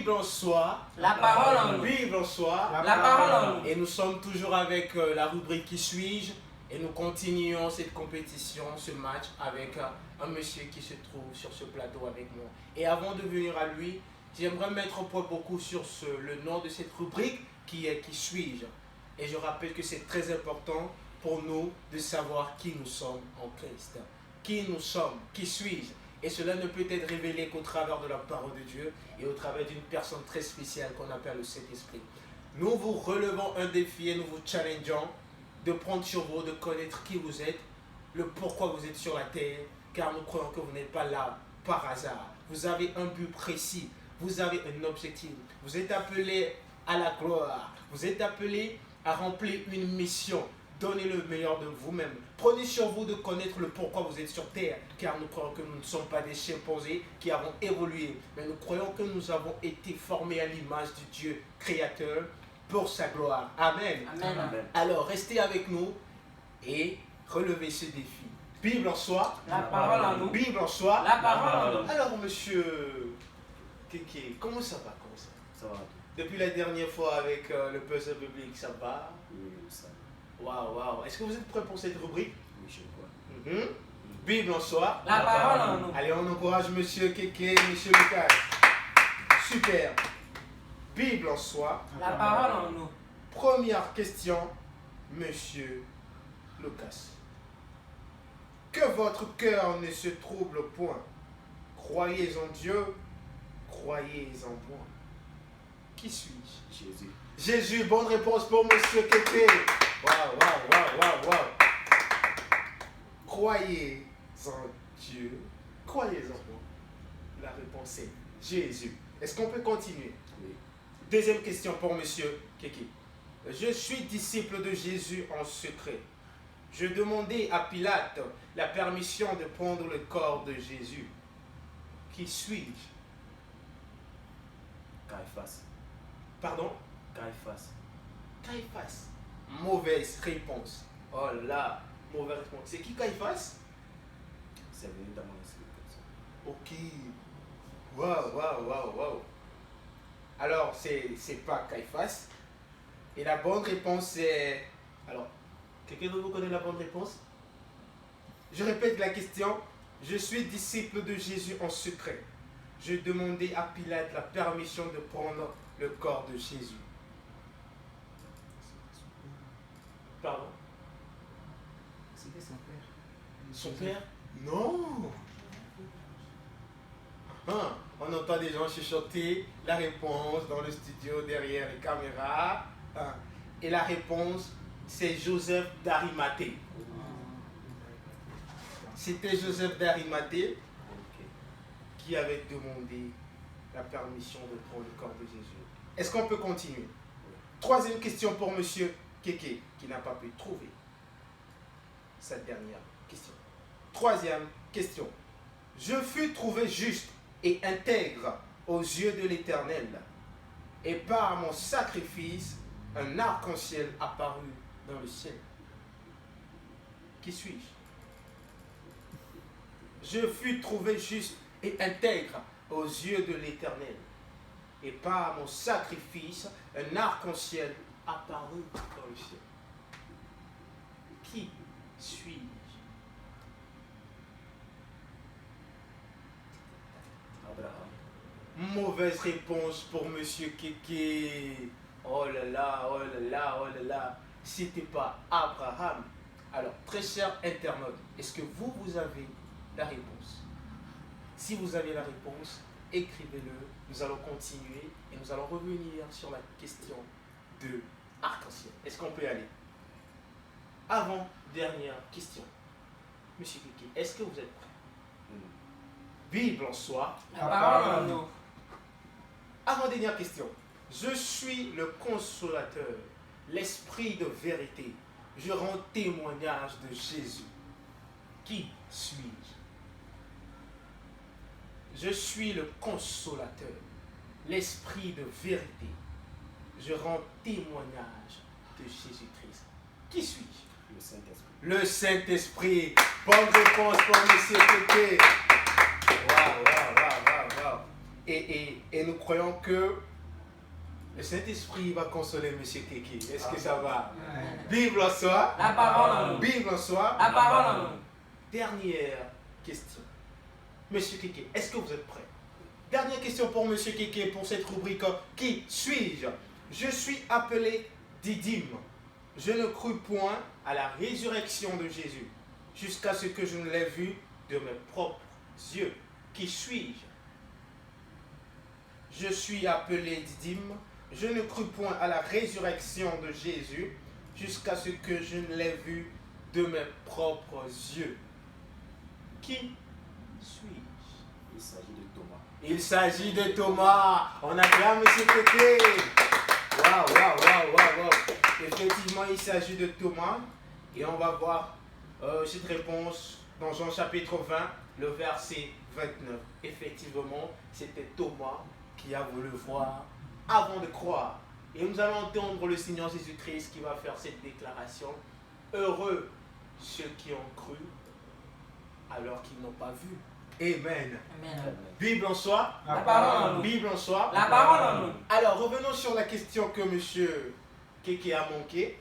Bible en soi. La parole en nous. Bible en soi. La parole en nous. Et nous sommes toujours avec la rubrique Qui suis-je? Et nous continuons cette compétition, ce match avec un monsieur qui se trouve sur ce plateau avec moi. Et avant de venir à lui, j'aimerais mettre un point beaucoup sur le nom de cette rubrique qui est Qui suis-je? Et je rappelle que c'est très important pour nous de savoir qui nous sommes en Christ. Qui nous sommes? Qui suis-je? Et cela ne peut être révélé qu'au travers de la parole de Dieu et au travers d'une personne très spéciale qu'on appelle le Saint-Esprit. Nous vous relevons un défi et nous vous challengeons de prendre sur vous, de connaître qui vous êtes, le pourquoi vous êtes sur la terre, car nous croyons que vous n'êtes pas là par hasard. Vous avez un but précis, vous avez un objectif, vous êtes appelé à la gloire, vous êtes appelé à remplir une mission. Donnez le meilleur de vous-même. Prenez sur vous de connaître le pourquoi vous êtes sur terre, car nous croyons que nous ne sommes pas des chimpanzés qui avons évolué, mais nous croyons que nous avons été formés à l'image du Dieu créateur pour sa gloire. Amen. Amen. Amen. Alors, restez avec nous et relevez ce défi. Bible en soi. La parole en nous. Bible en soi. La parole en nous. Alors, monsieur Kéké, comment ça va? Comment ça va? Ça va. Depuis la dernière fois avec le puzzle biblique, ça va? Oui, ça. Waouh, waouh. Est-ce que vous êtes prêts pour cette rubrique? Oui, je crois. Bible en soi. La parole en nous. Allez, on encourage monsieur Kéké, monsieur Lucas. Super. Bible en soi. La parole en nous. Première question, monsieur Lucas. Que votre cœur ne se trouble point. Croyez en Dieu, croyez en moi. Qui suis-je? Jésus. Jésus, bonne réponse pour monsieur Kéké. Waouh, waouh, waouh, waouh, waouh. Croyez en Dieu, croyez en moi. La réponse est Jésus. Est-ce qu'on peut continuer? Oui. Deuxième question pour monsieur Kéké. Je suis disciple de Jésus en secret. Je demandais à Pilate la permission de prendre le corps de Jésus. Qui suis-je? Caiphas. Pardon? Caiphas. Caiphas. Mauvaise réponse. Oh là, mauvaise réponse. C'est qui Caiphas? C'est venu dans mon esprit comme ça. Ok. Waouh, waouh, waouh, waouh. Alors, c'est pas Caiphas. Et la bonne réponse est... Alors, quelqu'un de vous connaît la bonne réponse? Je répète la question. Je suis disciple de Jésus en secret. Je demandais à Pilate la permission de prendre le corps de Jésus. Pardon? C'était son père. Son père? Non! Ah, on entend des gens chuchoter la réponse dans le studio derrière les caméras. Ah, et la réponse, c'est Joseph d'Arimathée. C'était Joseph d'Arimathée Ok. qui avait demandé la permission de prendre le corps de Jésus. Est-ce qu'on peut continuer? Troisième question pour monsieur Kéké, qui n'a pas pu trouver sa dernière question. Troisième question. Je fus trouvé juste et intègre aux yeux de l'Éternel, et par mon sacrifice, un arc-en-ciel apparut dans le ciel. Qui suis-je? Je fus trouvé juste et intègre aux yeux de l'Éternel, et par mon sacrifice, un arc-en-ciel apparut dans le ciel. Qui suis-je? Abraham. Mauvaise réponse pour monsieur Kéké. Oh là là, oh là là, oh là là. C'était pas Abraham. Alors, très cher internaute, est-ce que vous avez la réponse? Si vous avez la réponse, écrivez-le. Nous allons continuer et nous allons revenir sur la question de arc-en-ciel. Est-ce qu'on peut y aller? Avant, dernière question. Monsieur Kéké, est-ce que vous êtes prêt? Bible en soi. La parole en nous. Avant-dernière question. Je suis le consolateur, l'esprit de vérité. Je rends témoignage de Jésus. Qui suis-je? Je suis le consolateur, l'esprit de vérité. Je rends témoignage de Jésus-Christ. Qui suis-je? Le Saint-Esprit. Le Saint-Esprit. Bonne réponse pour M. Kéké. Waouh, waouh, waouh, waouh, waouh. et nous croyons que le Saint-Esprit va consoler M. Keke. Est-ce que ça va? Bible en soi. La parole en nous. Bible en soi. La parole en nous. Dernière question. Monsieur Keke, est-ce que vous êtes prêt? Dernière question pour Monsieur Keke pour cette rubrique. Qui suis-je? Je suis appelé Didyme. Je ne crus point à la résurrection de Jésus, jusqu'à ce que je ne l'ai vu de mes propres yeux. Qui suis-je? Je suis appelé Didyme. Je ne crus point à la résurrection de Jésus, jusqu'à ce que je ne l'ai vu de mes propres yeux. Qui suis-je? Il s'agit de Thomas. Il s'agit de Thomas. On acclame M. Keke. Waouh. Effectivement, il s'agit de Thomas. Et on va voir cette réponse dans Jean chapitre 20, le verset 29. Effectivement, c'était Thomas qui a voulu voir avant de croire. Et nous allons entendre le Seigneur Jésus-Christ qui va faire cette déclaration. Heureux ceux qui ont cru alors qu'ils n'ont pas vu. Amen. Amen. Bible en soi. La parole en nous. Bible en soi. La parole en nous. Alors, revenons sur la question que M. Keke a manqué,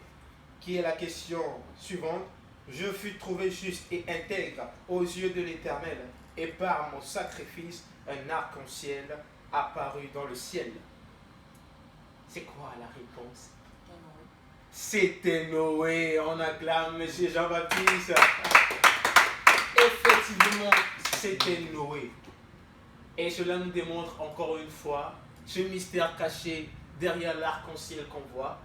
qui est la question suivante. Je fus trouvé juste et intègre aux yeux de l'Éternel, et par mon sacrifice, un arc-en-ciel apparut dans le ciel. C'est quoi la réponse? C'était Noé. On acclame M. Jean-Baptiste. Effectivement, c'était Noé. Et cela nous démontre encore une fois ce mystère caché derrière l'arc-en-ciel qu'on voit.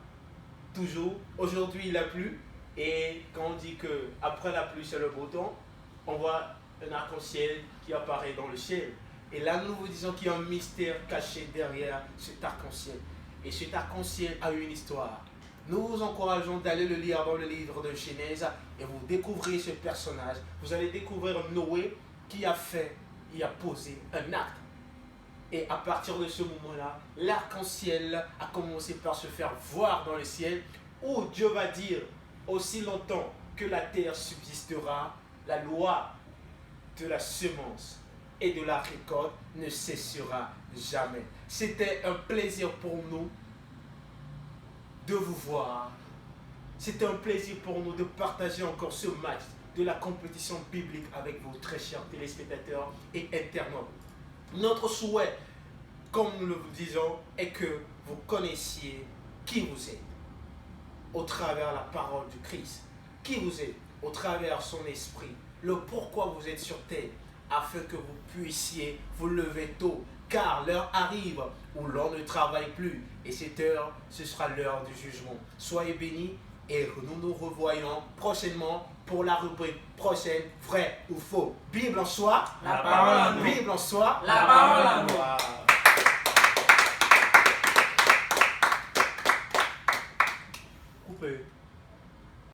Toujours, aujourd'hui il a plu, et quand on dit que après la pluie c'est le beau temps, on voit un arc-en-ciel qui apparaît dans le ciel. Et là nous vous disons qu'il y a un mystère caché derrière cet arc-en-ciel. Et cet arc-en-ciel a une histoire. Nous vous encourageons d'aller le lire dans le livre de Genèse et vous découvrez ce personnage. Vous allez découvrir Noé qui a posé un acte. Et à partir de ce moment-là, l'arc-en-ciel a commencé par se faire voir dans le ciel, où Dieu va dire, aussi longtemps que la terre subsistera, la loi de la semence et de la récolte ne cessera jamais. C'était un plaisir pour nous de vous voir. C'était un plaisir pour nous de partager encore ce match de la compétition biblique avec vos très chers téléspectateurs et internautes. Notre souhait, comme nous le disons, est que vous connaissiez qui vous êtes au travers la parole du Christ. Qui vous êtes au travers son esprit. Le pourquoi vous êtes sur terre, afin que vous puissiez vous lever tôt. Car l'heure arrive où l'on ne travaille plus. Et cette heure, ce sera l'heure du jugement. Soyez bénis et nous nous revoyons prochainement pour la rubrique prochaine, vrai ou faux. Bible en soi. La parole en nous. Bible en soi. La parole en nous. Wow.